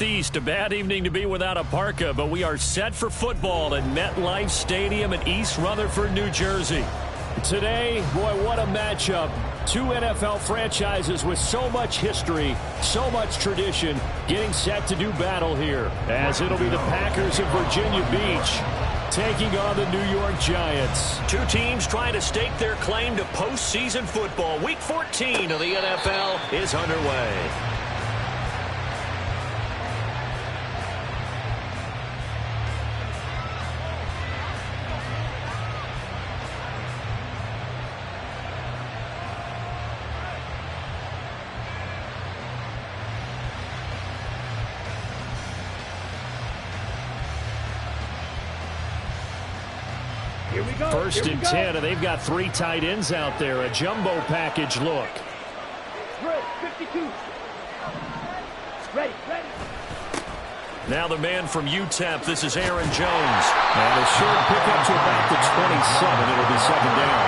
East, a bad evening to be without a parka, but we are set for football at MetLife Stadium in East Rutherford, New Jersey. Today, boy, what a matchup. Two NFL franchises with so much history, so much tradition, getting set to do battle here, as it'll be the Packers of Virginia Beach taking on the New York Giants. Two teams trying to stake their claim to postseason football. Week 14 of the NFL is underway. First and 10, and they've got three tight ends out there. A jumbo package look. 52. Ready. Now the man from UTEP, this is Aaron Jones. And a short pickup to about the 27. It'll be second down.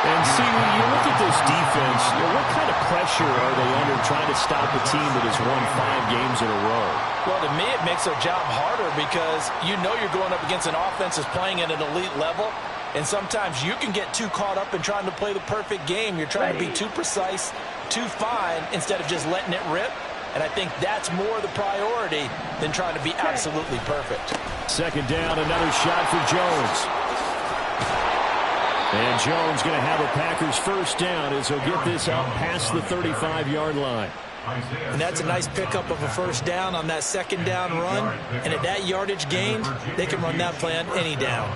And see, when you look at this defense, what kind of pressure are they under trying to stop a team that has won 5 games in a row? Well, to me, it makes their job harder because you know you're going up against an offense that's playing at an elite level. And sometimes you can get too caught up in trying to play the perfect game. You're trying to be too precise, too fine, instead of just letting it rip. And I think that's more the priority than trying to be absolutely perfect. Second down, another shot for Jones. And Jones going to have a Packers first down as he'll get this out past the 35-yard line. And that's a nice pickup of a first down on that second down run. And at that yardage gain, they can run that play on any down.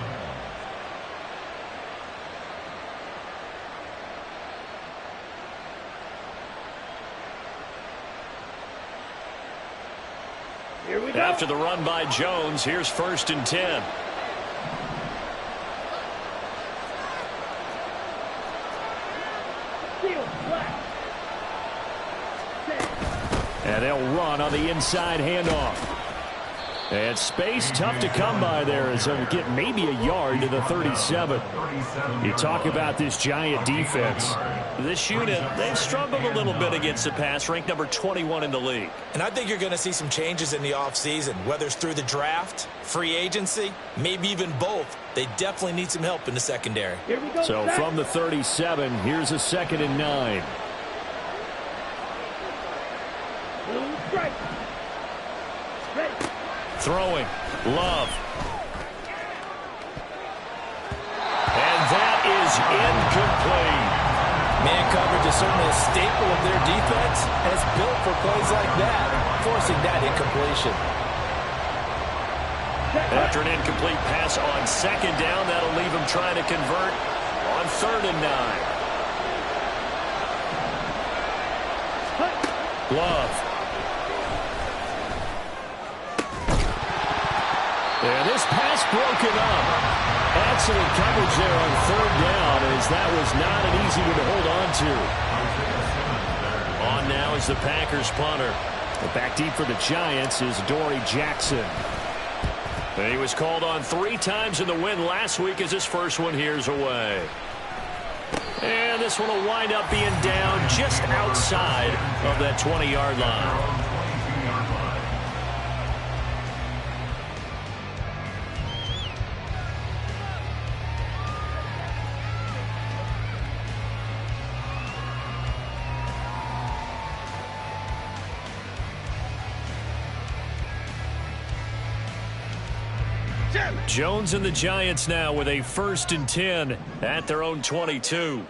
After the run by Jones, here's first and 10. And they'll run on the inside handoff. And space tough to come by there as they'll get maybe a yard to the 37. You talk about this Giant defense. This unit, they've struggled a little bit against the pass, ranked number 21 in the league. And I think you're going to see some changes in the offseason, whether it's through the draft, free agency, maybe even both. They definitely need some help in the secondary. So from the 37, here's a 2nd and 9. Throwing. Love. And that is incomplete. Man coverage is certainly a staple of their defense, and it's built for plays like that, forcing that incompletion. After an incomplete pass on second down, that'll leave him trying to convert on 3rd and 9. Love. And this pass broken up. Excellent coverage there on 3rd down, as that was not an easy one to hold on to. On now is the Packers punter. Back deep for the Giants is Dory Jackson. And he was called on 3 times in the win last week as his first one here's away. And this one will wind up being down just outside of that 20-yard line. Jones and the Giants now with a 1st and 10 at their own 22.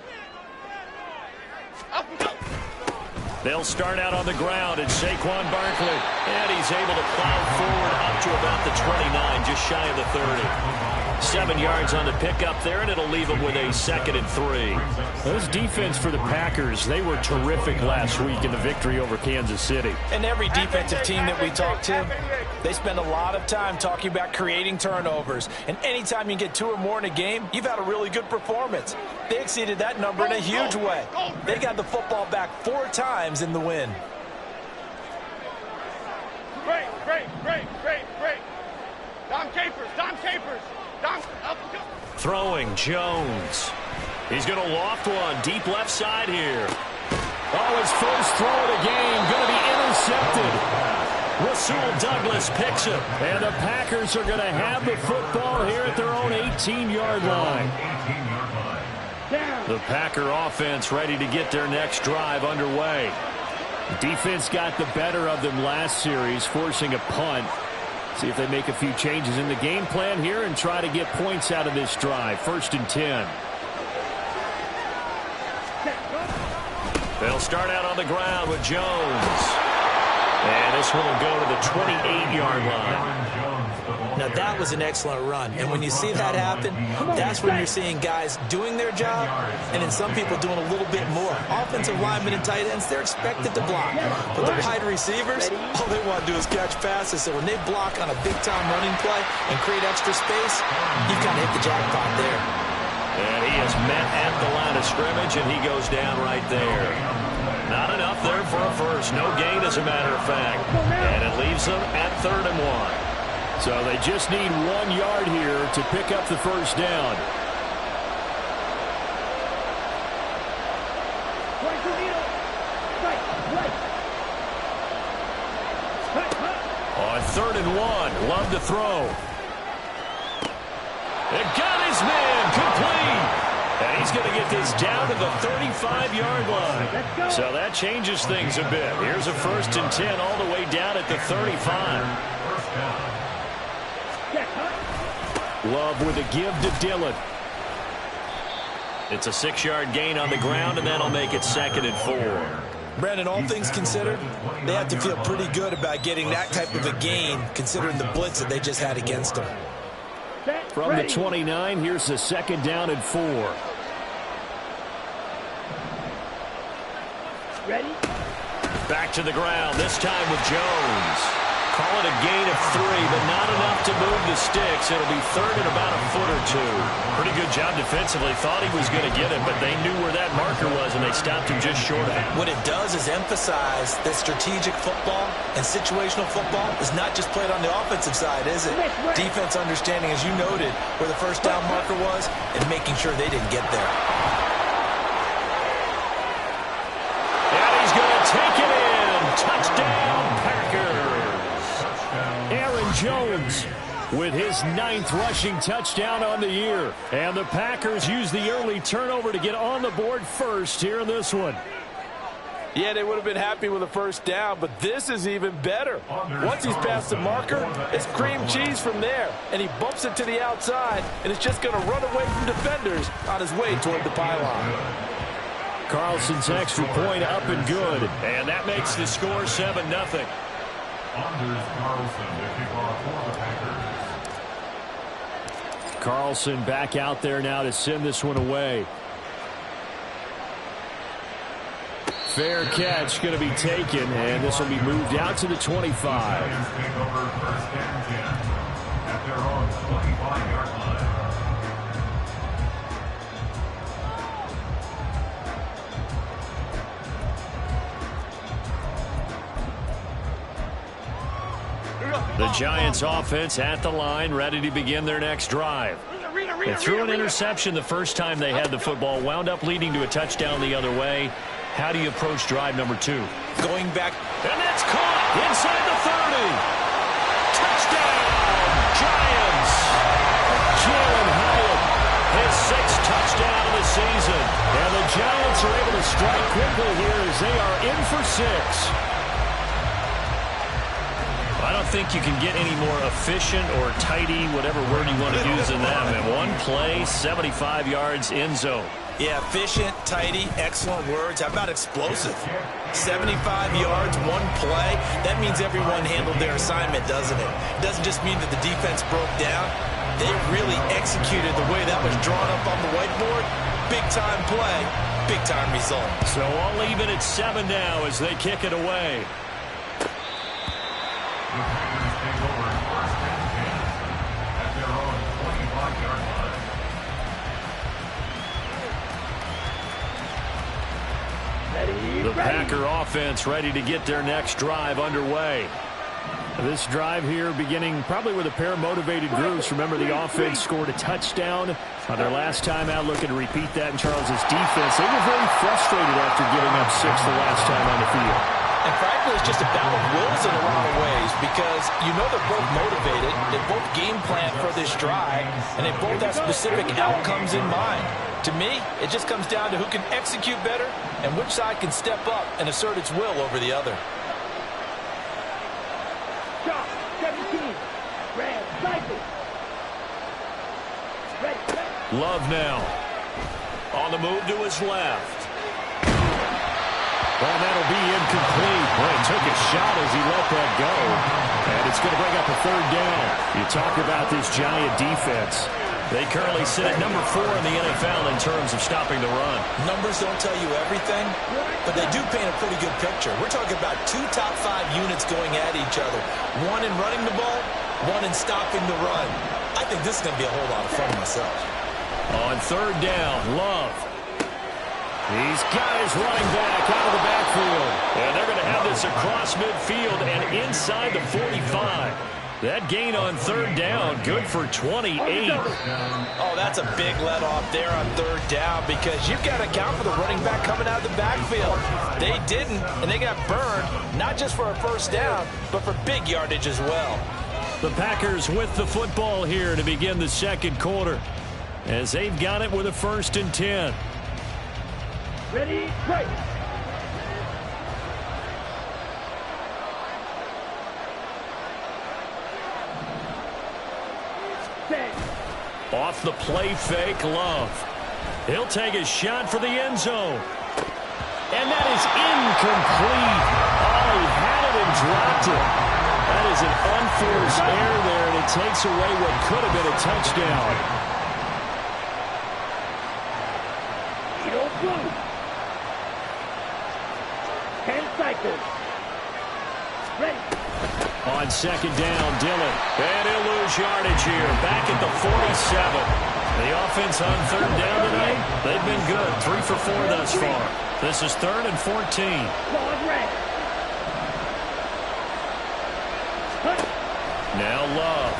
They'll start out on the ground, and Saquon Barkley. And he's able to plow forward up to about the 29, just shy of the 30. 7 yards on the pickup there, and it'll leave him with a 2nd and 3. Those defense for the Packers, they were terrific last week in the victory over Kansas City. And every defensive team that we talk to, they spend a lot of time talking about creating turnovers. And anytime you get 2 or more in a game, you've had a really good performance. They exceeded that number in a huge way. They got the football back 4 times in the win. Great. Dom Capers. Throwing, Jones. He's going to loft one deep left side here. Oh, his first throw of the game going to be intercepted. Rasul Douglas picks it. And the Packers are going to have the football here at their own 18-yard line. The Packer offense ready to get their next drive underway. The defense got the better of them last series, forcing a punt. See if they make a few changes in the game plan here and try to get points out of this drive. 1st and 10. They'll start out on the ground with Jones. And this one will go to the 28-yard line. Now, that was an excellent run. And when you see that happen, that's when you're seeing guys doing their job and then some people doing a little bit more. Offensive linemen and tight ends, they're expected to block. But the wide receivers, all they want to do is catch passes. So when they block on a big-time running play and create extra space, you've got to hit the jackpot there. And he is met at the line of scrimmage, and he goes down right there. Not enough there for a first. No gain, as a matter of fact. And it leaves them at 3rd and 1. So they just need 1 yard here to pick up the first down. On 3rd and 1, Love to throw. It got his man complete. And he's going to get this down to the 35-yard line. So that changes things a bit. Here's a 1st and 10 all the way down at the 35. Love with a give to Dillon. It's a 6-yard gain on the ground, and that'll make it 2nd and 4. Brandon, all things considered, they have to feel pretty good about getting that type of a gain, considering the blitz that they just had against them. From the 29, here's the 2nd down and 4. Ready? Back to the ground, this time with Jones. Call it a gain of 3, but not enough to move the sticks. It'll be 3rd and about a foot or 2. Pretty good job defensively. Thought he was going to get it, but they knew where that marker was, and they stopped him just short of it. What it does is emphasize that strategic football and situational football is not just played on the offensive side, is it? Defense understanding, as you noted, where the first down marker was and making sure they didn't get there. And he's going to take it in. Touchdown, Packers. Aaron Jones with his 9th rushing touchdown on the year. And the Packers use the early turnover to get on the board first here in this one. Yeah, they would have been happy with a first down, but this is even better. Once he's past the marker, it's cream cheese from there. And he bumps it to the outside, and it's just going to run away from defenders on his way toward the pylon. Carlson's extra point up and good. And that makes the score 7-0. Carlson back out there now to send this one away. Fair catch going to be taken, and this will be moved out to the 25. The Giants offense at the line, ready to begin their next drive. They threw an interception the first time they had the football, wound up leading to a touchdown the other way. How do you approach drive number 2? Going back. And that's caught inside the 30. Touchdown, Giants. Jalen Hyatt, his 6th touchdown of the season. And the Giants are able to strike quickly here as they are in for 6. I don't think you can get any more efficient or tidy, whatever word you want to use in that. And one play, 75 yards, end zone. Yeah, efficient, tidy, excellent words. How about explosive? 75 yards, one play. That means everyone handled their assignment, doesn't it? It doesn't just mean that the defense broke down. They really executed the way that was drawn up on the whiteboard. Big-time play, big-time result. So I'll leave it at 7 now as they kick it away. The Packer offense ready to get their next drive underway. This drive here beginning probably with a pair of motivated groups. Remember, the offense scored a touchdown on their last time out. Looking to repeat that in Charles's defense. They were very frustrated after giving up 6 the last time on the field. And frankly, it's just a battle of wills in a lot of ways because you know they're both motivated, they both game plan for this drive, and they both have specific outcomes in mind. To me, it just comes down to who can execute better and which side can step up and assert its will over the other. Shot, 17. Red, cycle. Ready. Love now. On the move to his left. Well, that'll be incomplete. Boy, he took a shot as he let that go. And it's going to bring up a third down. You talk about this Giant defense. They currently sit at number 4 in the NFL in terms of stopping the run. Numbers don't tell you everything, but they do paint a pretty good picture. We're talking about 2 top 5 units going at each other. One in running the ball, one in stopping the run. I think this is going to be a whole lot of fun myself. On third down, Love. He's got his running back out of the backfield. And they're going to have this across midfield and inside the 45. That gain on third down, good for 28. Oh, that's a big let off there on third down because you've got to account for the running back coming out of the backfield. They didn't, and they got burned, not just for a first down, but for big yardage as well. The Packers with the football here to begin the second quarter as they've got it with a 1st and 10. Ready, right. Off the play fake, Love. He'll take a shot for the end zone. And that is incomplete. Oh, he had it and dropped it. That is an unforced error there, and it takes away what could have been a touchdown. 10 cycles. Ready. On second down, Dillon. And he'll lose yardage here. Back at the 47. The offense on third down tonight, they've been good. 3 for 4 thus far. This is 3rd and 14. Now Love.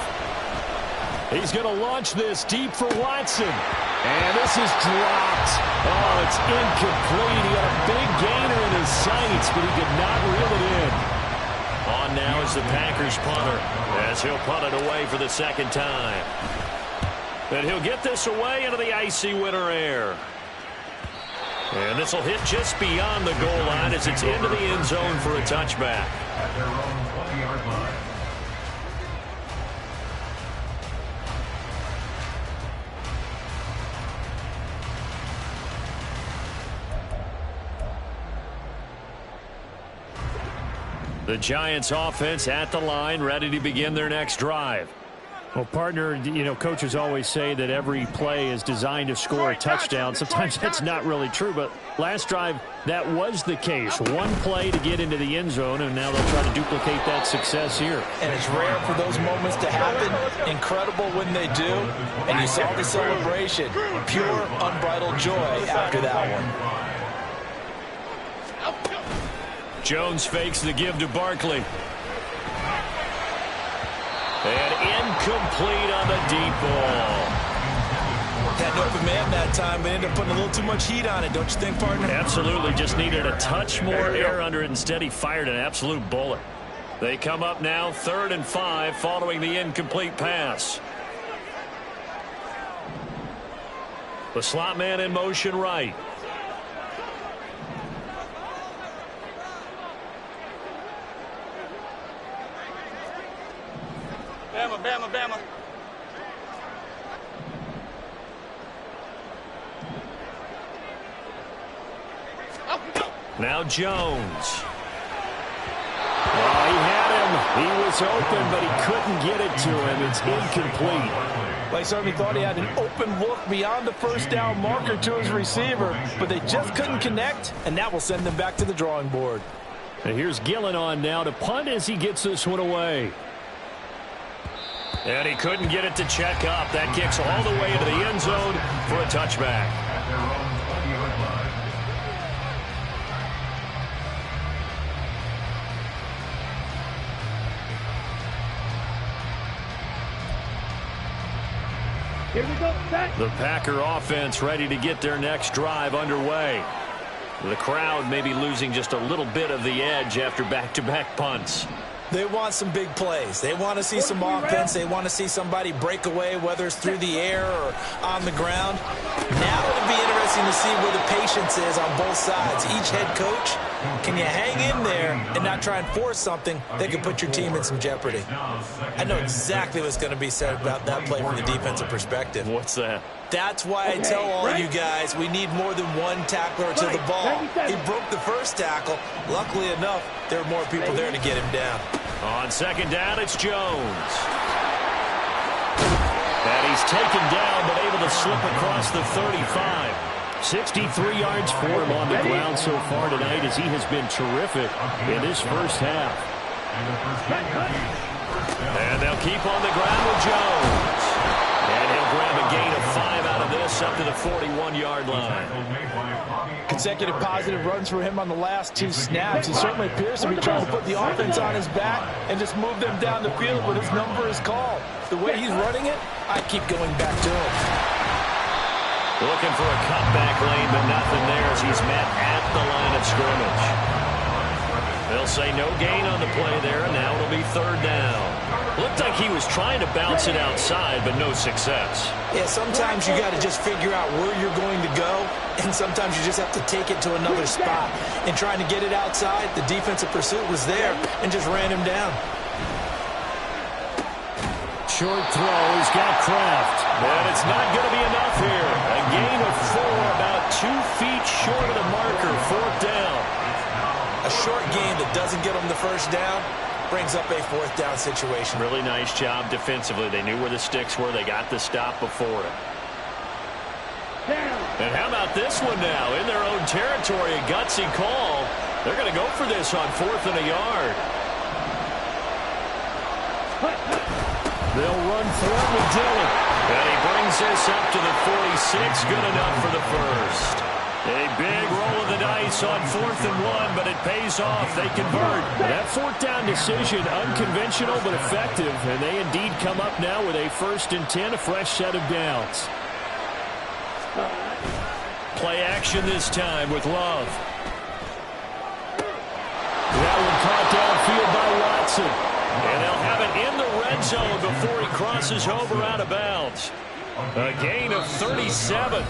He's going to launch this deep for Watson. And this is dropped. Oh, it's incomplete. He had a big gainer in his sights, but he could not reel it in. On now is the Packers punter as he'll punt it away for the second time. And he'll get this away into the icy winter air. And this will hit just beyond the goal line as it's into the end zone for a touchback. At their own 20-yard line. The Giants offense at the line, ready to begin their next drive. Well, partner, you know, coaches always say that every play is designed to score a touchdown. Sometimes that's not really true, but last drive, that was the case. One play to get into the end zone, and now they'll try to duplicate that success here. And it's rare for those moments to happen. Incredible when they do. And you saw the celebration. Pure, unbridled joy after that one. Jones fakes the give to Barkley. And incomplete on the deep ball. Had an open man that time, but ended up putting a little too much heat on it, don't you think, partner? Absolutely. Just needed a touch more air under it. Instead, he fired an absolute bullet. They come up now 3rd and 5 following the incomplete pass. The slot man in motion right. Bama, Bama. Now Jones. Oh, he had him. He was open, but he couldn't get it to him. It's incomplete. Well, he certainly thought he had an open look beyond the first down marker to his receiver, but they just couldn't connect, and that will send them back to the drawing board. And here's Gillen on now to punt as he gets this one away. And he couldn't get it to check up. That kicks all the way into the end zone for a touchback. At their own 20-yard line. Here we go, set. The Packer offense ready to get their next drive underway. The crowd may be losing just a little bit of the edge after back-to-back punts. They want some big plays. They want to see some offense. They want to see somebody break away, whether it's through the air or on the ground. Now it'll be interesting to see where the patience is on both sides. Each head coach, can you hang in there and not try and force something that could put your team in some jeopardy? I know exactly what's going to be said about that play from the defensive perspective. What's that? That's why I tell all you guys we need more than one tackler to the ball. He broke the first tackle. Luckily enough, there were more people there to get him down. On second down, it's Jones. And he's taken down, but able to slip across the 35. 63 yards for him on the ground so far tonight as he has been terrific in this first half. And they'll keep on the ground with Jones. And he'll grab a gain of 5 out of this up to the 41-yard line. Consecutive positive runs for him on the last 2 snaps. He certainly appears to be trying to put the offense on his back and just move them down the field when his number is called. The way he's running it, I keep going back to him. Looking for a cutback lane, but nothing there as he's met at the line of scrimmage. They'll say no gain on the play there, and now it'll be third down. Looked like he was trying to bounce it outside, but no success. Yeah, sometimes you got to just figure out where you're going to go, and sometimes you just have to take it to another spot. And trying to get it outside, the defensive pursuit was there and just ran him down. Short throw, he's got Kraft. And it's not going to be enough here. A gain of 4, about 2 feet short of the marker, fourth down. A short gain that doesn't get him the first down brings up a fourth down situation. Really nice job defensively. They knew where the sticks were. They got the stop before it. And how about this one now? In their own territory, a gutsy call. They're going to go for this on 4th and a yard. They'll run through with Dillon. And he brings this up to the 46. Good enough for the first. A big roll of the dice on 4th and 1, but it pays off. They convert. That 4th down decision, unconventional but effective, and they indeed come up now with a 1st and 10, a fresh set of downs. Play action this time with Love. That one caught downfield by Watson. And they'll have it in the red zone before he crosses over out of bounds. A gain of 37.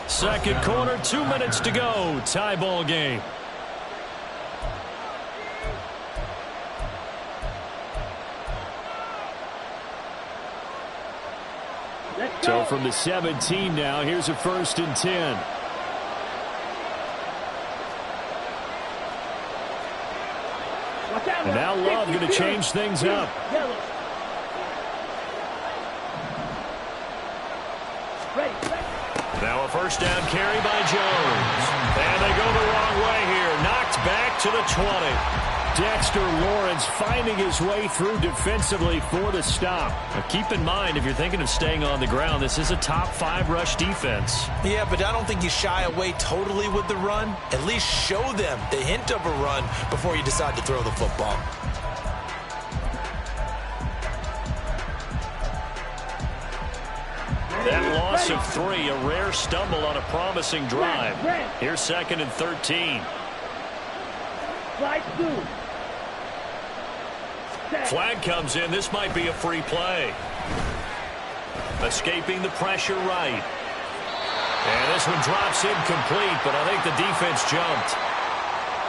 Second quarter, 2 minutes to go. Tie ball game. So from the 17 now, here's a 1st and 10. And now Love going to change things up. Now a 1st down carry by Jones. And they go the wrong way here. Knocked back to the 20. Dexter Lawrence finding his way through defensively for the stop. Now keep in mind, if you're thinking of staying on the ground, this is a top 5 rush defense. Yeah, but I don't think you shy away totally with the run. At least show them the hint of a run before you decide to throw the football. That loss of 3, a rare stumble on a promising drive. Here's 2nd and 13. Flag comes in. This might be a free play. Escaping the pressure right. And this one drops incomplete, but I think the defense jumped.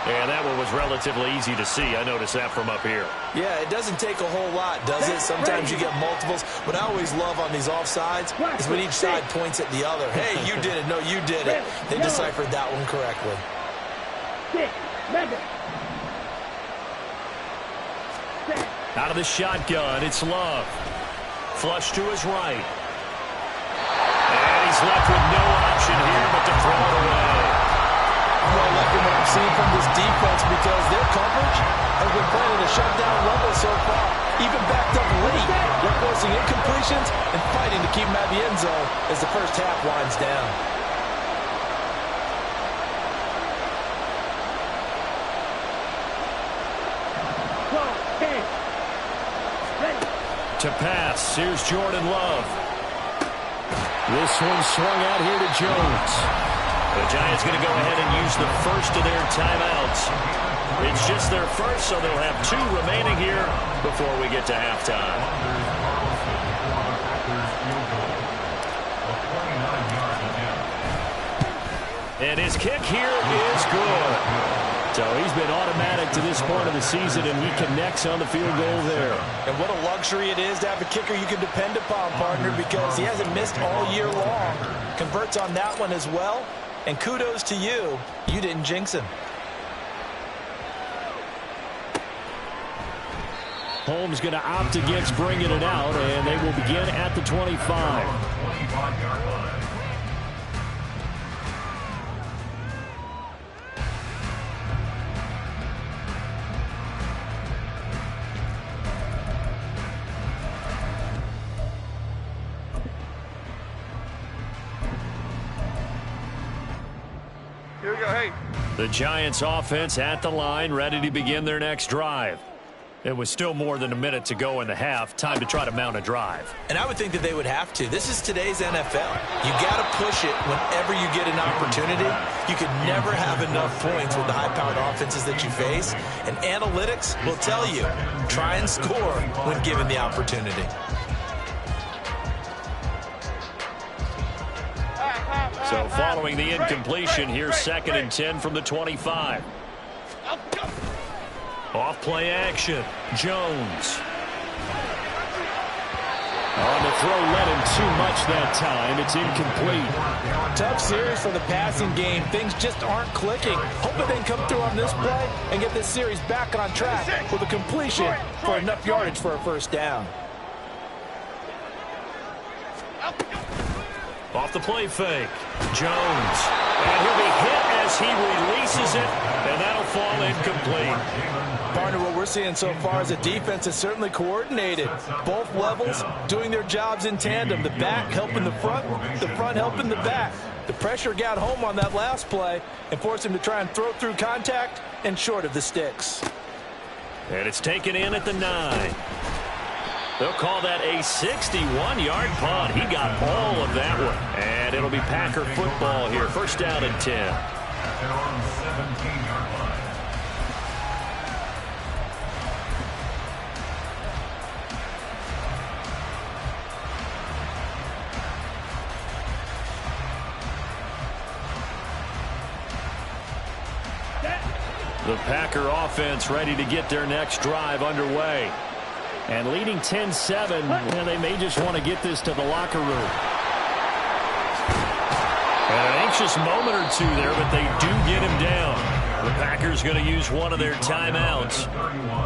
And that one was relatively easy to see. I noticed that from up here. Yeah, it doesn't take a whole lot, does it? Sometimes you get multiples. What I always love on these offsides is when each side points at the other. Hey, you did it. No, you did it. They deciphered that one correctly. Out of the shotgun, it's Love. Flush to his right. And he's left with no option here but to throw it away. I'm really liking what I'm seeing from this defense because their coverage has been playing at a shutdown level so far. Even backed up late, they're forcing incompletions and fighting to keep them at the end zone as the first half winds down. To pass, here's Jordan Love. This one swung out here to Jones. The Giants going to go ahead and use the first of their timeouts. It's just their first, so they'll have 2 remaining here before we get to halftime. And his kick here is good. So he's been automatic to this point of the season, and he connects on the field goal there. And what a luxury it is to have a kicker you can depend upon, partner, because he hasn't missed all year long. Converts on that one as well. And kudos to you. You didn't jinx him. Holmes going to opt against bringing it out, and they will begin at the 25. Here we go, hey. The Giants offense at the line, ready to begin their next drive. It was still more than a minute to go in the half. Time to try to mount a drive. And I would think that they would have to. This is today's NFL. You got to push it whenever you get an opportunity. You could never have enough points with the high-powered offenses that you face. And analytics will tell you, try and score when given the opportunity. So following the incompletion, here's 2nd and 10 from the 25. Off play action. Jones. On the throw, led him too much that time. It's incomplete. Tough series for the passing game. Things just aren't clicking. Hoping they can come through on this play and get this series back on track with a completion for enough yardage for a first down. Off the play fake. Jones. And he'll be hit as he releases it, and that'll fall incomplete. Partner, what we're seeing so far is a defense that's certainly coordinated. Both levels doing their jobs in tandem. The back helping the front helping the back. The pressure got home on that last play and forced him to try and throw through contact and short of the sticks. And it's taken in at the 9. They'll call that a 61-yard punt. He got all of that one. And it'll be Packer football here. First down and 10. And on the 17-yard line. The Packer offense ready to get their next drive underway. And leading 10-7, well, they may just want to get this to the locker room. And an anxious moment or two there, but they do get him down. The Packers going to use one of their timeouts,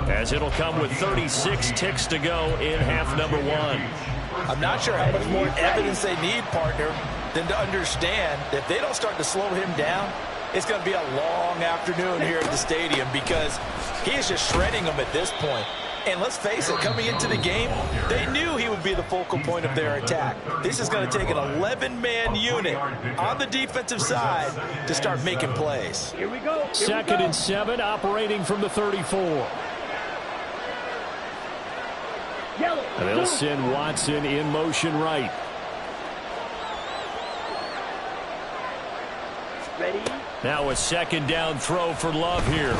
as it'll come with 36 ticks to go in half number 1. I'm not sure how much more evidence they need, partner, than to understand that if they don't start to slow him down, it's going to be a long afternoon here at the stadium, because he is just shredding them at this point. And let's face it, coming into the game, they knew he would be the focal point of their attack. This is going to take an 11-man unit on the defensive side to start making plays. Here we go. 2nd and 7, operating from the 34. Yellow. And they'll send Watson in motion right. Ready. Now a 2nd down throw for Love here.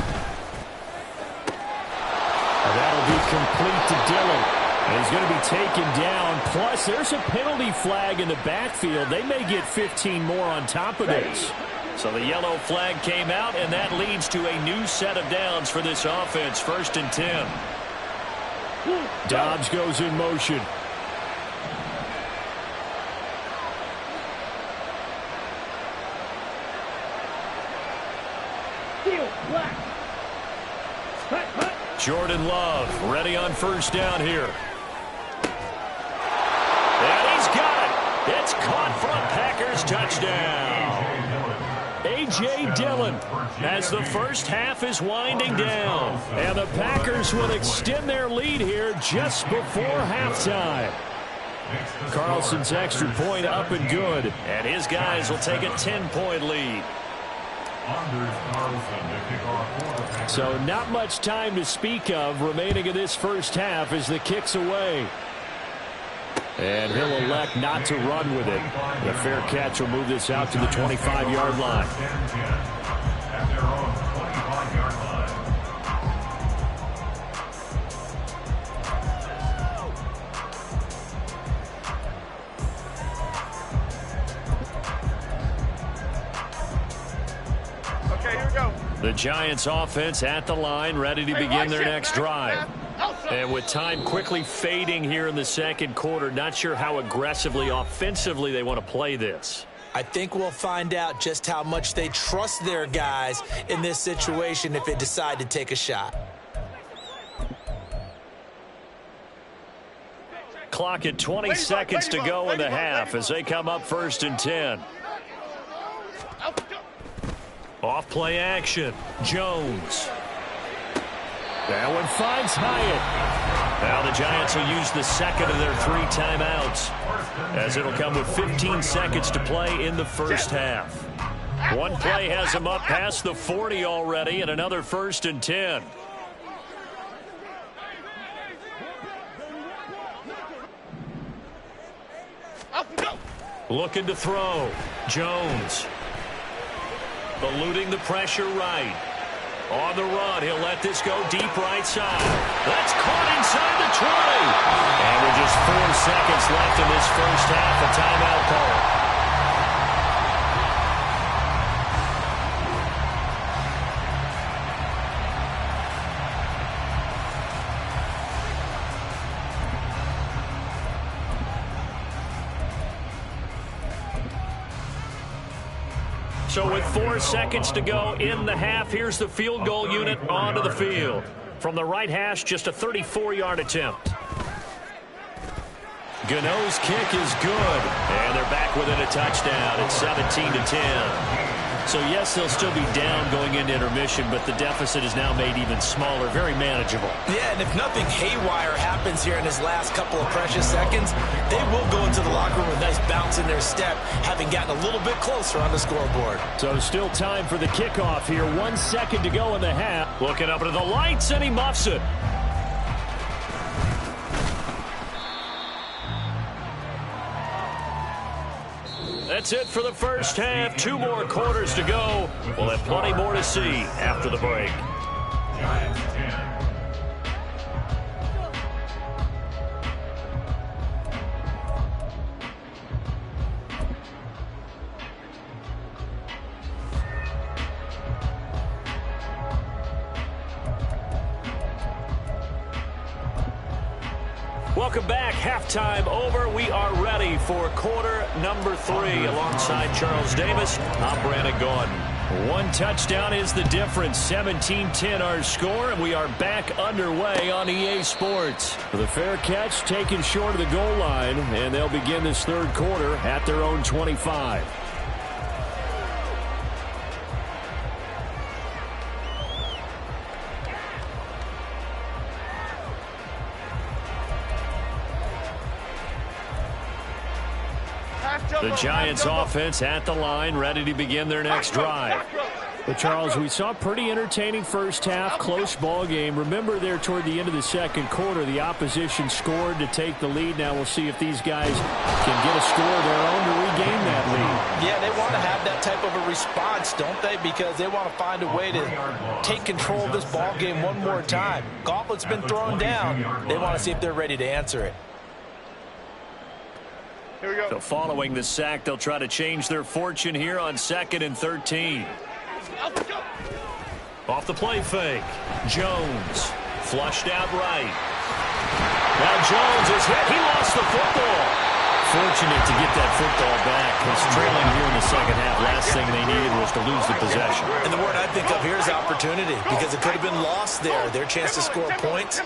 That'll be complete to Dillon. And he's going to be taken down. Plus, there's a penalty flag in the backfield. They may get 15 more on top of this. So the yellow flag came out, and that leads to a new set of downs for this offense. 1st and 10. Dobbs goes in motion. Steel black. Hut, hut. Jordan Love ready on 1st down here. And he's got it. It's caught for a Packers touchdown. A.J. Dillon as the first half is winding down. And the Packers will extend their lead here just before halftime. Carlson's extra point up and good. And his guys will take a 10-point lead. So not much time to speak of remaining in this first half as the kick's away. And he'll elect not to run with it. The fair catch will move this out to the 25-yard line. At their own 25-yard line. Okay, here we go. The Giants offense at the line, ready to begin their next drive. And with time quickly fading here in the second quarter, not sure how aggressively, offensively they want to play this. I think we'll find out just how much they trust their guys in this situation if they decide to take a shot. Clock at 20 seconds to go in the half as they come up 1st and 10. Off play action. Jones. That one finds Hyatt. Now the Giants will use the second of their 3 timeouts, as it'll come with 15 seconds to play in the first half. One play has them up past the 40 already, and another 1st and 10. Looking to throw. Jones. Eluding the pressure right. On the run, he'll let this go deep right side. That's caught inside the 20. And with just 4 seconds left in this first half, a timeout call. So with 4 seconds to go in the half, here's the field goal unit onto the field. From the right hash, just a 34-yard attempt. Gano's kick is good, and they're back within a touchdown. It's 17-10. So, yes, they'll still be down going into intermission, but the deficit is now made even smaller, very manageable. Yeah, and if nothing haywire happens here in his last couple of precious seconds, they will go into the locker room with a nice bounce in their step, having gotten a little bit closer on the scoreboard. So still time for the kickoff here. 1 second to go in the half. Looking up into the lights, and he muffs it. That's it for the first half. 2 more quarters to go. We'll have plenty more to see after the break. Giants 10. Welcome back. Halftime over. We are ready for quarter number 3. Alongside Charles Davis, I'm Brandon Gaudin. 1 touchdown is the difference. 17-10 our score, and we are back underway on EA Sports. The fair catch taken short of the goal line, and they'll begin this third quarter at their own 25. The Giants offense at the line, ready to begin their next drive. But, Charles, we saw a pretty entertaining first half, close ball game. Remember there toward the end of the second quarter, the opposition scored to take the lead. Now we'll see if these guys can get a score of their own to regain that lead. Yeah, they want to have that type of a response, don't they? Because they want to find a way to take control of this ball game one more time. Gauntlet's been thrown down. They want to see if they're ready to answer it. Here we go. So following the sack, they'll try to change their fortune here on 2nd and 13. Off the play fake. Jones flushed out right. Now Jones is hit. He lost the football. Fortunate to get that football back. Was trailing here in the second half. Last thing they needed was to lose the possession. And the word I think of here is opportunity, because it could have been lost there. Their chance to score points.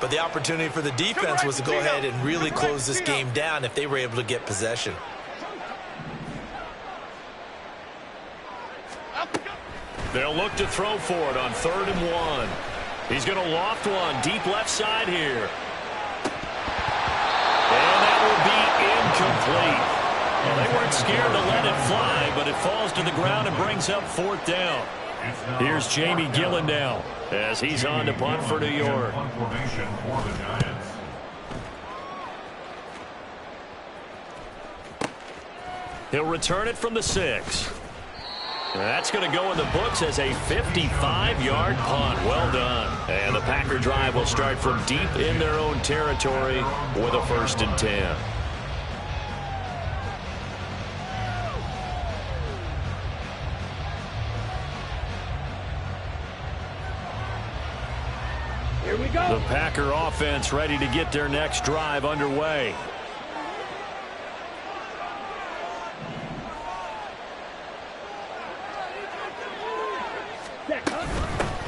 But the opportunity for the defense was to go ahead and really close this game down if they were able to get possession. They'll look to throw for it on 3rd and 1. He's going to loft one deep left side here. And that will be incomplete. Well, they weren't scared to let it fly, but it falls to the ground and brings up 4th down. Here's Jamie Gillen now as he's on to punt for New York. Punt formation for the Giants. He'll return it from the 6. That's going to go in the books as a 55-yard punt. Well done. And the Packer drive will start from deep in their own territory with a 1st and 10. Here we go. The Packer offense ready to get their next drive underway.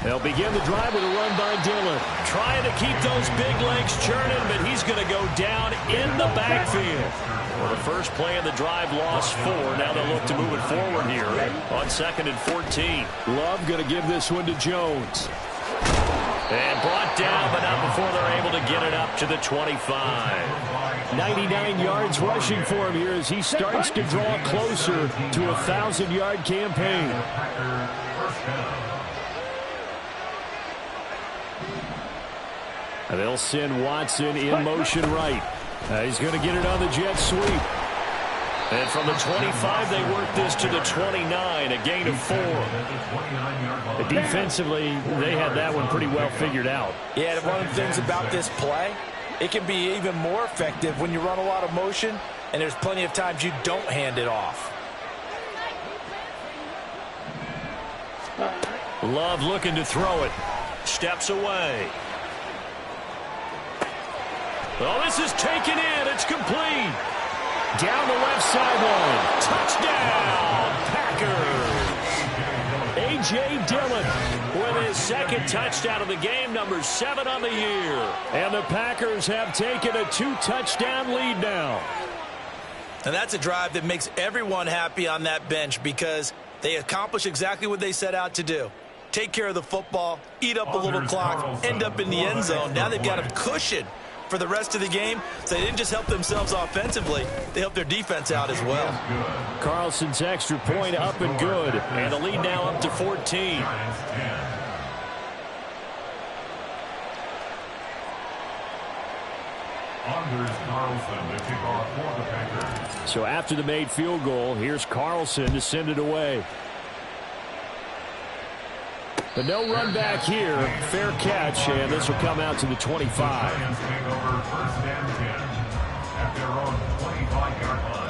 They'll begin the drive with a run by Dillon. Trying to keep those big legs churning, but he's going to go down in the backfield. Well, the first play of the drive lost 4. Now they'll look to move it forward here on 2nd and 14. Love going to give this one to Jones. And brought down, but not before they're able to get it up to the 25. 99 yards rushing for him here as he starts to draw closer to a 1,000-yard campaign. They'll send Watson in motion right. He's going to get it on the jet sweep. And from the 25, they work this to the 29, a gain of 4. Defensively, they had that one pretty well figured out. Yeah, one of the things about this play, it can be even more effective when you run a lot of motion, and there's plenty of times you don't hand it off. Love looking to throw it. Steps away. Oh, this is taken in. It's complete. Down the left sideline. Touchdown, Packers. A.J. Dillon With his 2nd touchdown of the game, number 7 on the year. And the Packers have taken a 2-touchdown lead now. And that's a drive that makes everyone happy on that bench because they accomplish exactly what they set out to do. Take care of the football, eat up a little clock, end up in the end zone. Now they've got a cushion for the rest of the game. So they didn't just help themselves offensively, they helped their defense out as well. Carlson's extra point up and good. And the lead now up to 14. Anders Carlson to kick off for the Packers. So after the made field goal, here's Carlson to send it away. But no run back here. Fair catch, and this will come out to the 25. Lions take over 1st and 10 at their own 25-yard line.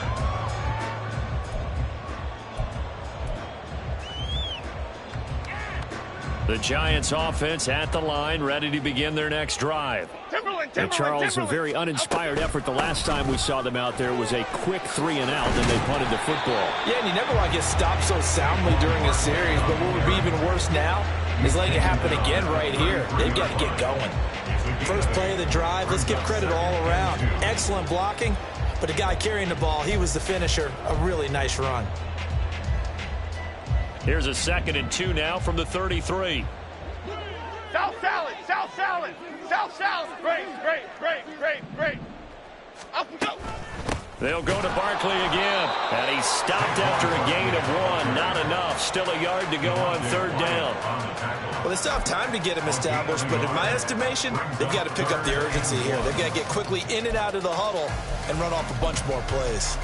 The Giants offense at the line, ready to begin their next drive. And Charles, a very uninspired effort the last time we saw them out there was a quick 3 and out, then they punted the football. Yeah, and you never want to get stopped so soundly during a series, but what would be even worse now is letting it happen again right here. They've got to get going. First play of the drive, let's give credit all around. Excellent blocking, but the guy carrying the ball, he was the finisher. A really nice run. Here's a 2nd and 2 now from the 33. South salad, south salad, south salad. Great, great, great, great, great. Up we go. They'll go to Barkley again. And he stopped after a gain of 1. Not enough. Still a yard to go on 3rd down. Well, they still have time to get him established, but in my estimation, they've got to pick up the urgency here. They've got to get quickly in and out of the huddle and run off a bunch more plays.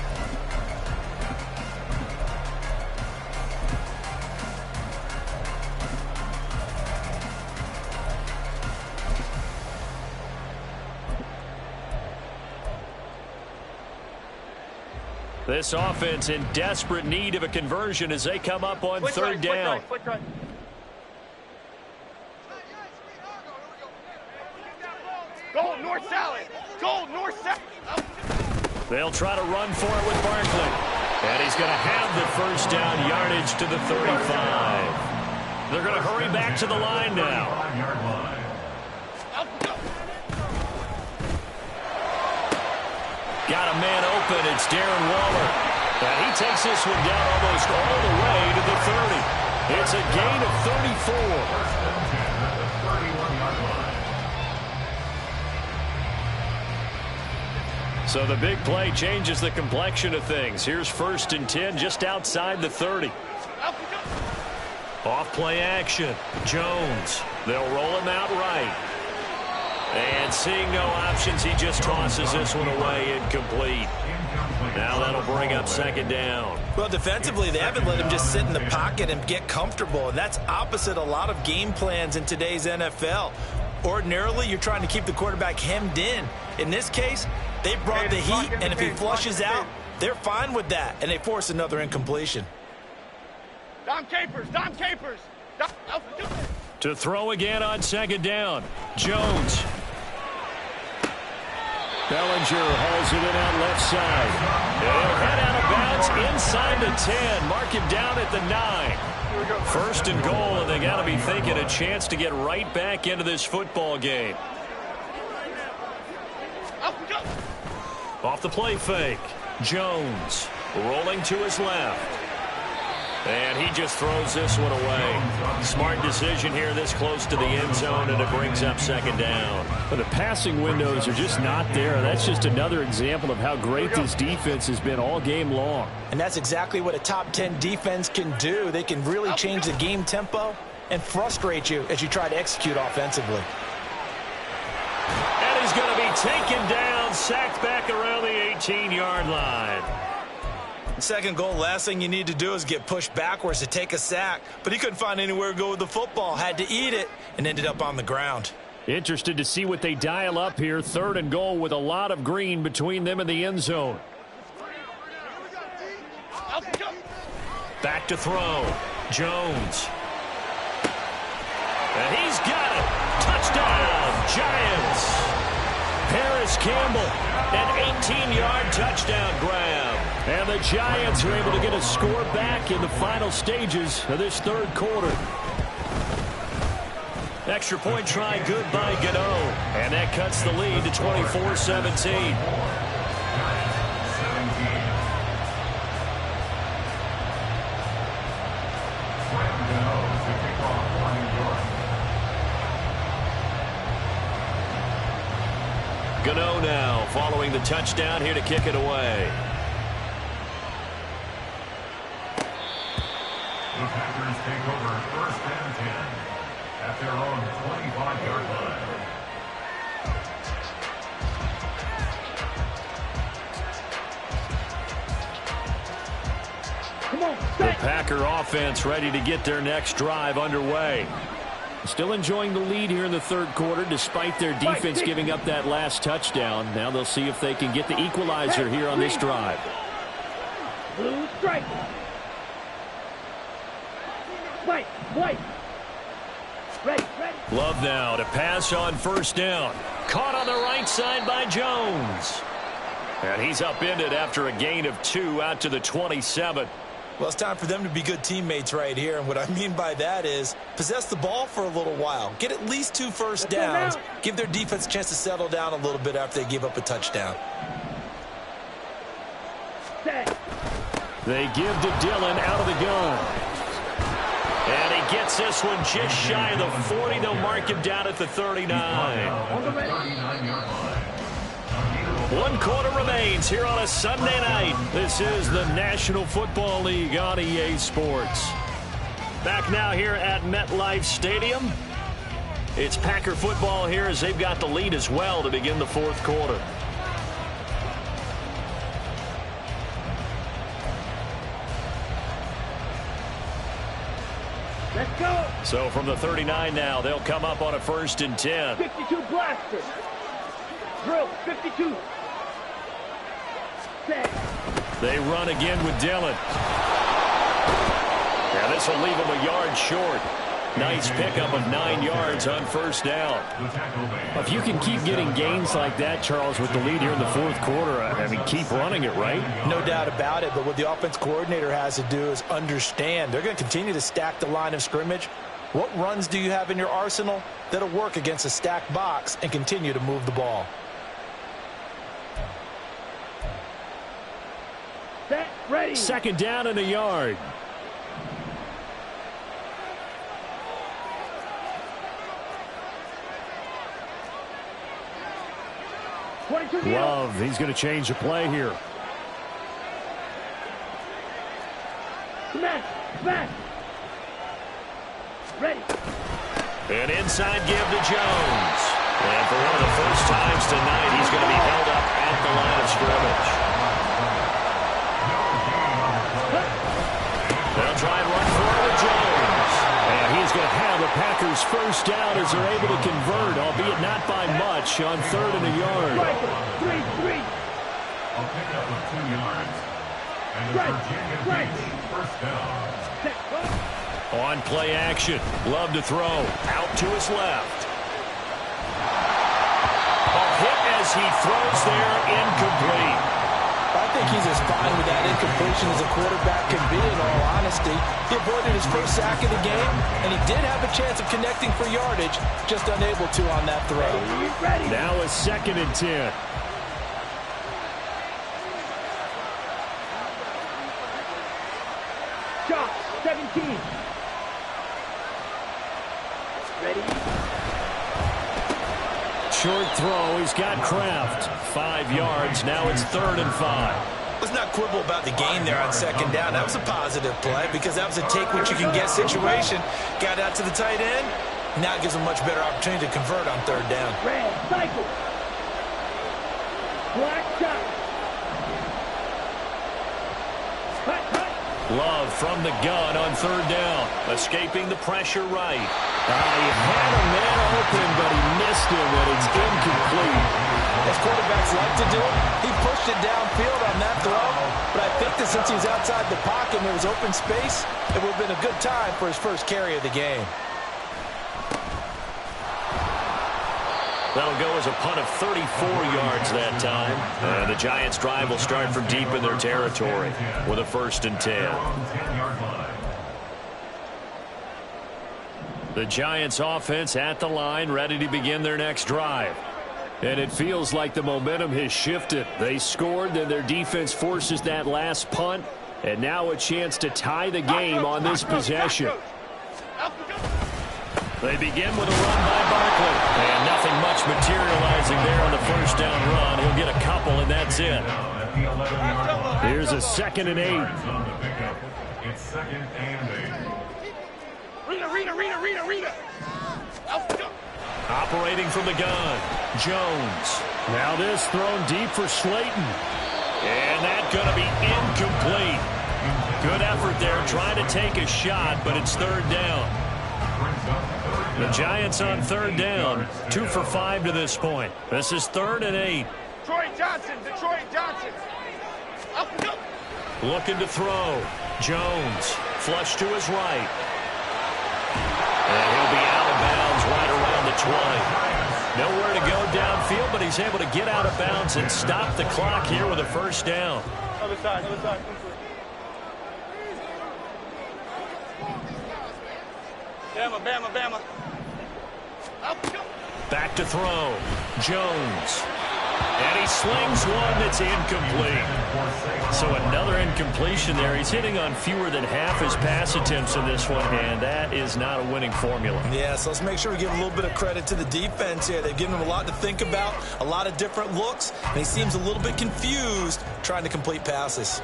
This offense in desperate need of a conversion as they come up on 3rd down. Go north salad. Go north salad. They'll try to run for it with Barkley. And he's going to have the 1st down yardage to the 35. They're going to hurry back to the line now. Got a man open. It's Darren Waller. And he takes this one down almost all the way to the 30. It's a gain of 34. So the big play changes the complexion of things. Here's 1st and 10 just outside the 30. Off play action. Jones. They'll roll him out right. And seeing no options, he just tosses this one away incomplete. Now that'll bring up second down. Well, defensively, they haven't let him just sit in the pocket and get comfortable, and that's opposite a lot of game plans in today's NFL. Ordinarily, you're trying to keep the quarterback hemmed in. In this case, they brought the heat, and if he flushes out, they're fine with that, and they force another incompletion. Dom Capers, Dom Capers. To throw again on second down. Jones. Bellinger hauls it in out left side. He'll head out of bounds inside the 10. Mark him down at the 9. First and goal, and they got to be thinking a chance to get right back into this football game. Off the play fake. Jones rolling to his left. And he just throws this one away. Smart decision here this close to the end zone, and it brings up second down. But the passing windows are just not there. That's just another example of how great this defense has been all game long. And that's exactly what a top 10 defense can do. They can really change the game tempo and frustrate you as you try to execute offensively. And he's going to be taken down, sacked back around the 18-yard line. Second goal, last thing you need to do is get pushed backwards to take a sack. But he couldn't find anywhere to go with the football, had to eat it, and ended up on the ground. Interested to see what they dial up here. Third and goal with a lot of green between them and the end zone. Back to throw. Jones. And he's got it. Touchdown, Giants. Harris Campbell, an 18-yard touchdown grab. And the Giants are able to get a score back in the final stages of this third quarter. Extra point try good by Gano. And that cuts the lead to 24-17. Gano now following the touchdown here to kick it away. The Packers take over first and 10 at their own 25-yard line. Come on, The Packer offense ready to get their next drive underway. Still enjoying the lead here in the third quarter despite their defense giving up that last touchdown. Now they'll see if they can get the equalizer here on this drive. blue strike. White. Ready. Love now to pass on first down. Caught on the right side by Jones. And he's upended after a gain of 2 out to the 27. Well, it's time for them to be good teammates right here. And what I mean by that is possess the ball for a little while. Get at least 2 first downs. Give their defense a chance to settle down a little bit after they give up a touchdown. They give to Dillon out of the gun. And he gets this one just shy of the 40. They'll mark him down at the 39. 1 quarter remains here on a Sunday night. This is the National Football League on EA Sports. Back now here at MetLife Stadium. It's Packer football here as they've got the lead as well to begin the fourth quarter. Let's go. So from the 39 now, they'll come up on a 1st and 10. 52 blaster. Drill 52. Set. They run again with Dillon. Now this will leave him a yard short. Nice pickup of 9 yards on first down. If you can keep getting gains like that, Charles, with the lead here in the fourth quarter, I mean, keep running it, right? No doubt about it, but what the offense coordinator has to do is understand. They're going to continue to stack the line of scrimmage. What runs do you have in your arsenal that'll work against a stacked box and continue to move the ball? Set. Ready. 2nd down and a yard. Love, he's going to change the play here. Smash. Ready. An inside give to Jones. And for one of the first times tonight, he's going to be held up at the line of scrimmage. They'll try and run for it with Jones. And he's going to have the Packers first down as they're able to convert, albeit not by much, on 3rd and a yard. A pickup of 2 yards. And the Virginia Beach first down. On play action. Love to throw. Out to his left. A hit as he throws there. Incomplete. I think he's as fine with that incompletion as a quarterback can be, in all honesty. He avoided his first sack of the game, and he did have a chance of connecting for yardage, just unable to on that throw. Now a 2nd and 10. Shot, 17. Ready? Short throw. He's got Kraft. 5 yards. Now it's 3rd and 5. Let's not quibble about the gain there on 2nd down. That was a positive play because that was a take-what-you-can-get situation. Got out to the tight end. Now it gives him a much better opportunity to convert on 3rd down. Red, cycle. Black shot. Love from the gun on 3rd down. Escaping the pressure right. He had a man open, but he missed him, and it's incomplete. As quarterbacks like to do, he pushed it downfield on that throw. But I think that since he's outside the pocket and there was open space, it would have been a good time for his first carry of the game. That'll go as a punt of 34 yards that time. And the Giants' drive will start from deep in their territory with a 1st and 10. The Giants' offense at the line, ready to begin their next drive. And it feels like the momentum has shifted. They scored, then their defense forces that last punt. And now a chance to tie the game on this possession. They begin with a run by Barkley. And nothing much materializing there on the 1st down run. He'll get a couple, and that's it. Here's a 2nd and 8. It's 2nd and 8. Rita. Operating from the gun, Jones. Now this thrown deep for Slayton. And that's going to be incomplete. Good effort there trying to take a shot, but it's 3rd down. The Giants on 3rd down, 2 for 5 to this point. This is 3rd and 8. Detroit Johnson. Looking to throw. Jones, flush to his right. And he'll be out of bounds right around the 20. Nowhere to go downfield, but he's able to get out of bounds and stop the clock here with a 1st down. Other side. Bama. Back to throw. Jones. And he slings one that's incomplete. So another incompletion there. He's hitting on fewer than half his pass attempts in this one, and that is not a winning formula. Yeah, so let's make sure we give a little bit of credit to the defense here. They've given him a lot to think about, a lot of different looks, and he seems a little bit confused trying to complete passes.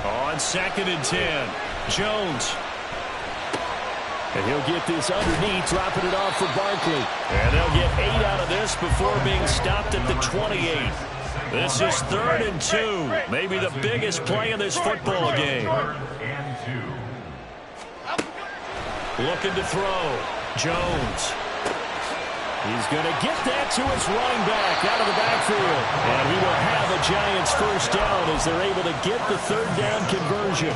On 2nd and 10, Jones. And he'll get this underneath, dropping it off for Barkley. And they'll get 8 out of this before being stopped at the 28. This is 3rd and 2. Maybe the biggest play in this football game. Looking to throw. Jones. He's going to get that to his running back out of the backfield. And he will have a Giants 1st down as they're able to get the 3rd down conversion.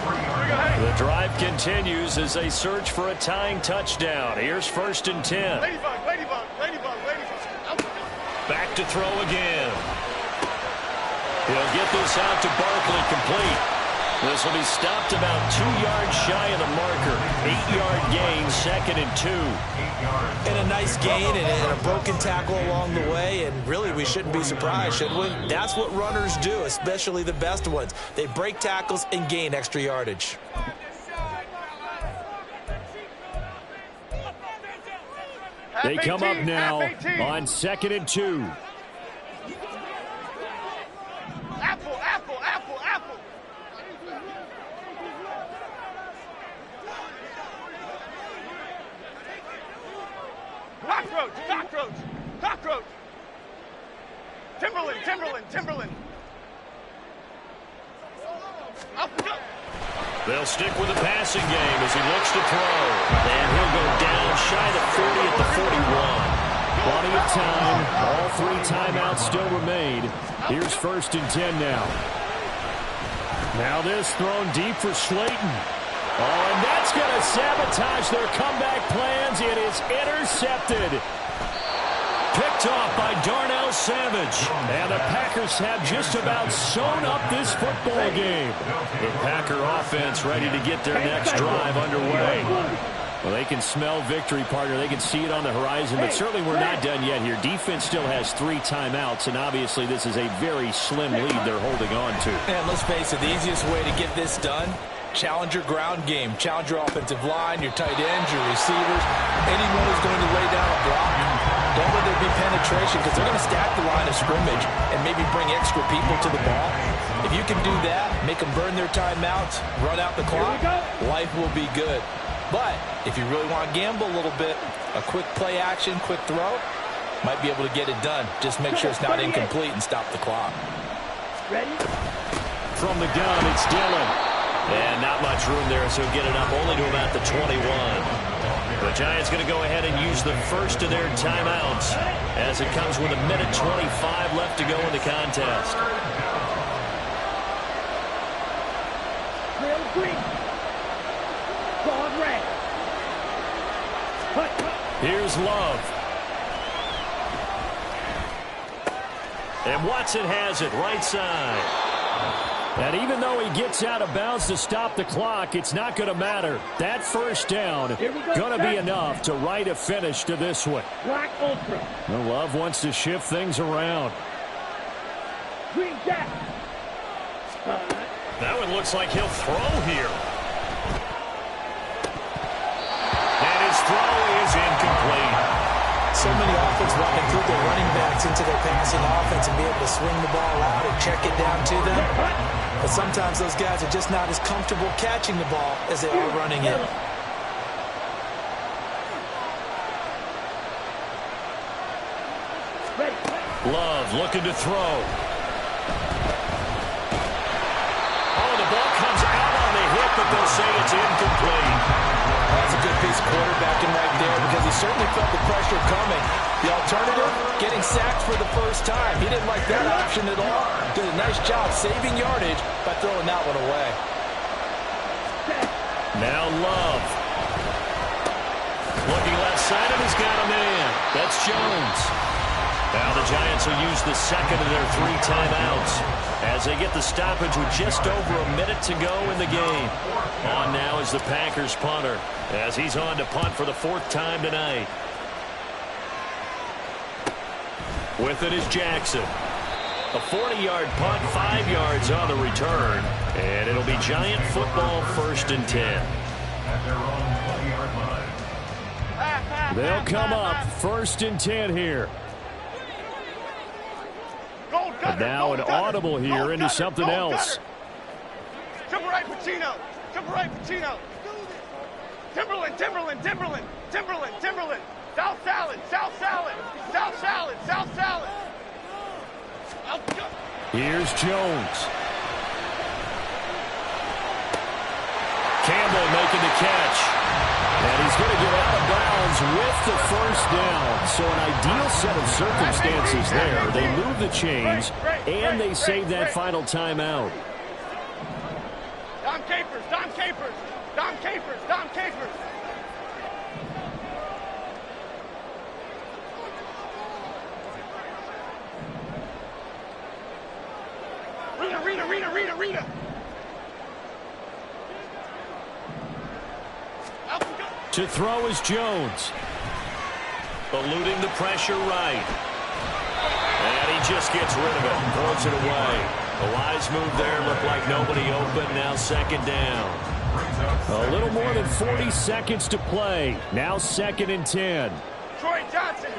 The drive continues as they search for a tying touchdown. Here's 1st and 10. Ladybug. Back to throw again. He'll get this out to Barkley complete. This will be stopped about 2 yards shy of the marker. 8-yard gain, 2nd and 2. And a nice gain and a broken tackle along the way, and really we shouldn't be surprised, should we? That's what runners do, especially the best ones. They break tackles and gain extra yardage. They come up now on 2nd and 2. Apple. Cockroach, cockroach, cockroach. Timberland, Timberland, Timberland. Up, go. They'll stick with the passing game as he looks to throw. And he'll go down shy of 40 at the 41. Plenty of time. All 3 timeouts still remain. Here's 1st and 10 now. Now this thrown deep for Slayton. Oh, and that's going to sabotage their comeback plans. It is intercepted. Picked off by Darnell Savage. And the Packers have just about sewn up this football game. The Packer offense ready to get their next drive underway. Well, they can smell victory, partner. They can see it on the horizon, but certainly we're not done yet here. Defense still has 3 timeouts, and obviously this is a very slim lead they're holding on to. And let's face it, the easiest way to get this done, challenge your ground game. Challenge your offensive line, your tight ends, your receivers, anyone who's going to lay down a block. Don't let there be penetration because they're going to stack the line of scrimmage and maybe bring extra people to the ball. If you can do that, make them burn their timeouts, run out the clock, life will be good. But if you really want to gamble a little bit, a quick play action, quick throw, might be able to get it done. Just make sure it's not incomplete and stop the clock. Ready? From the gun, it's Dillon. And not much room there, so get it up only to about the 21. The Giants going to go ahead and use the first of their timeouts as it comes with 1:25 left to go in the contest. Trail green. Guard red. Here's Love. And Watson has it right side. And even though he gets out of bounds to stop the clock, it's not going to matter. That first down going to be enough to write a finish to this one. Black ultra. Well, Love wants to shift things around. Green jack. That one looks like he'll throw here. And his throw is incomplete. So many offenses want to include their running backs into their passing offense and be able to swing the ball out or check it down to them. But sometimes those guys are just not as comfortable catching the ball as they are running it. Love looking to throw. Oh, the ball comes out on the hit, but they'll say it's incomplete. That's a good piece of quarterbacking right there because he certainly felt the pressure coming. The alternative, getting sacked for the first time. He didn't like that option at all. Did a nice job saving yardage by throwing that one away. Now Love. Looking left side, and he's got a man. That's Jones. Now the Giants will use the second of their 3 timeouts as they get the stoppage with just over a minute to go in the game. On now is the Packers punter as he's on to punt for the 4th time tonight. With it is Jackson. A 40-yard punt, 5 yards on the return. And it'll be Giant football 1st and 10. They'll come up 1st and 10 here. But now an audible here into something else. Jump right, Pacino. Jump right, Pacino. Timberland, Timberland, Timberland, Timberland, Timberland. South salad, South salad, South salad, South salad. Here's Jones. Campbell making the catch. And he's going to get out of bounds with the first down. So an ideal set of circumstances there. They move the chains, and they save that final timeout. Dom Capers, Dom Capers, Dom Capers, Dom Capers. Rita. To throw is Jones. Eluding the pressure right. And he just gets rid of it. Throws it away. A wise move there. Looked like nobody open. Now 2nd down. A little more than 40 seconds to play. Now 2nd and 10. Detroit Johnson.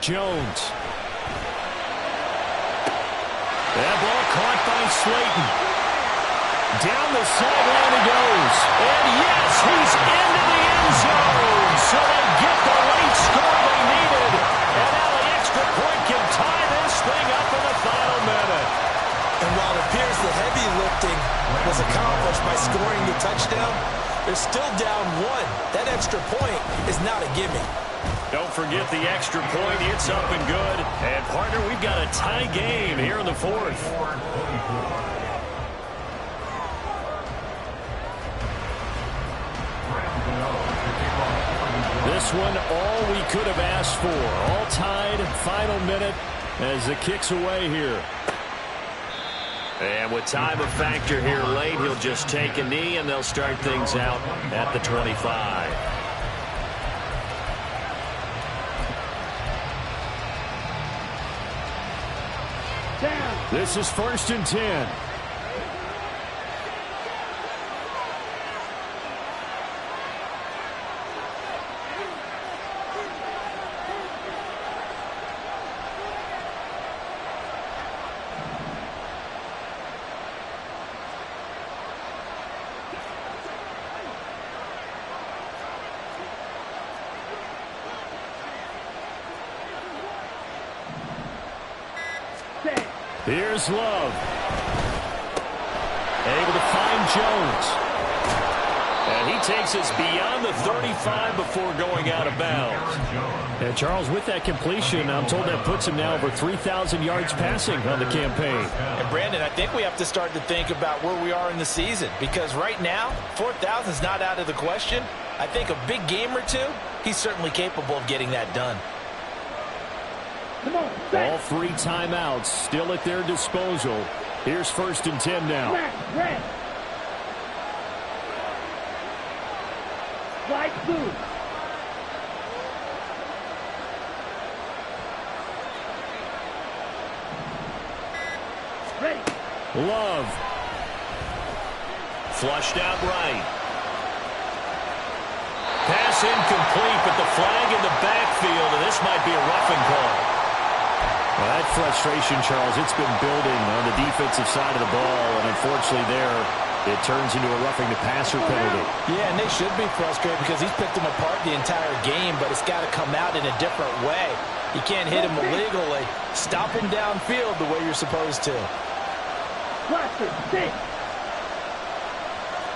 Jones. That ball caught by Slayton. Down the sideline he goes. And yes, he's into the end zone. So they get the late score they needed. And now the extra point can tie this thing up in the final minute. And while it appears the heavy lifting was accomplished by scoring the touchdown, they're still down one. That extra point is not a gimme. Don't forget the extra point. It's up and good. And, partner, we've got a tie game here in the fourth. This one, all we could have asked for. All tied, final minute as the kick's away here. And with time a factor here late, he'll just take a knee, and they'll start things out at the 25. This is 1st and 10. Here's Love. Able to find Jones. And he takes us beyond the 35 before going out of bounds. And Charles, with that completion, I'm told that puts him now over 3,000 yards passing on the campaign. And Brandon, I think we have to start to think about where we are in the season, because right now, 4,000 is not out of the question. I think a big game or two, he's certainly capable of getting that done. All 3 timeouts still at their disposal. Here's 1st and 10 now. Slide through. Ready. Love. Flushed out right. Pass incomplete, but the flag in the backfield, and this might be a roughing call. Well, that frustration, Charles, it's been building on the defensive side of the ball, and unfortunately there, it turns into a roughing the passer penalty. Yeah, and they should be frustrated because he's picked them apart the entire game, but it's got to come out in a different way. You can't hit him illegally. Stop him downfield the way you're supposed to. Cluster, sit.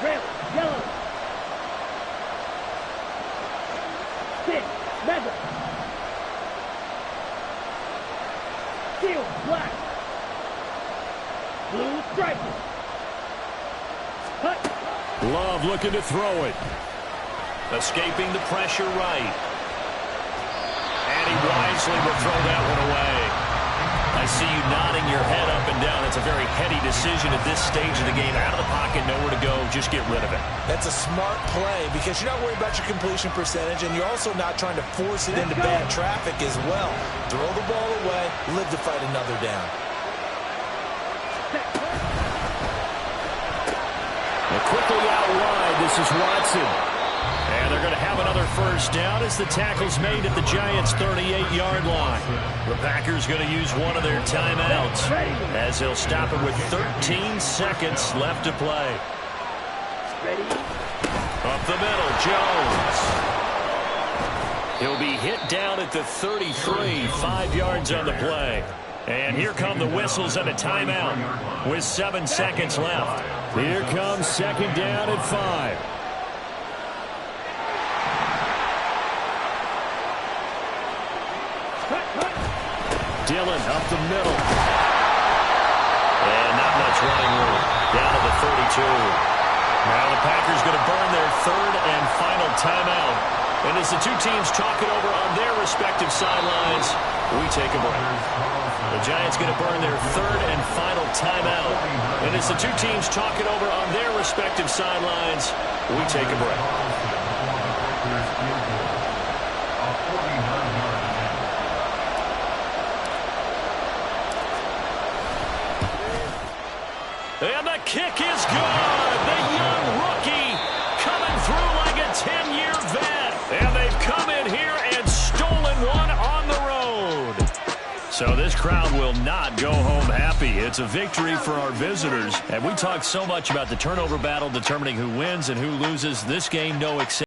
Red, yellow. Sit, leather. Steel, black. Blue, stripe. Cut. Love looking to throw it. Escaping the pressure right. And he wisely will throw that one away. I see you nodding your head up and down. It's a very heady decision at this stage of the game. Out of the pocket, nowhere to go. Just get rid of it. That's a smart play because you're not worried about your completion percentage, and you're also not trying to force it into bad traffic as well. Throw the ball away, live to fight another down. And quickly out wide, this is Watson. And they're going to have another first down as the tackle's made at the Giants' 38-yard line. The Packers going to use one of their timeouts as they'll stop it with 13 seconds left to play. Up the middle, Jones. He'll be hit down at the 33, 5 yards on the play. And here come the whistles and a timeout with 7 seconds left. Here comes 2nd down at 5. Dillon up the middle. And not much running room. Down to the 32. Now the Packers going to burn their 3rd and final timeout. And as the two teams talk it over on their respective sidelines, we take a break. The Giants going to burn their 3rd and final timeout. And as the two teams talk it over on their respective sidelines, we take a break. And the kick is good. The young rookie coming through like a 10-year vet. And they've come in here and stolen one on the road. So this crowd will not go home happy. It's a victory for our visitors. And we talked so much about the turnover battle determining who wins and who loses. This game, no exception.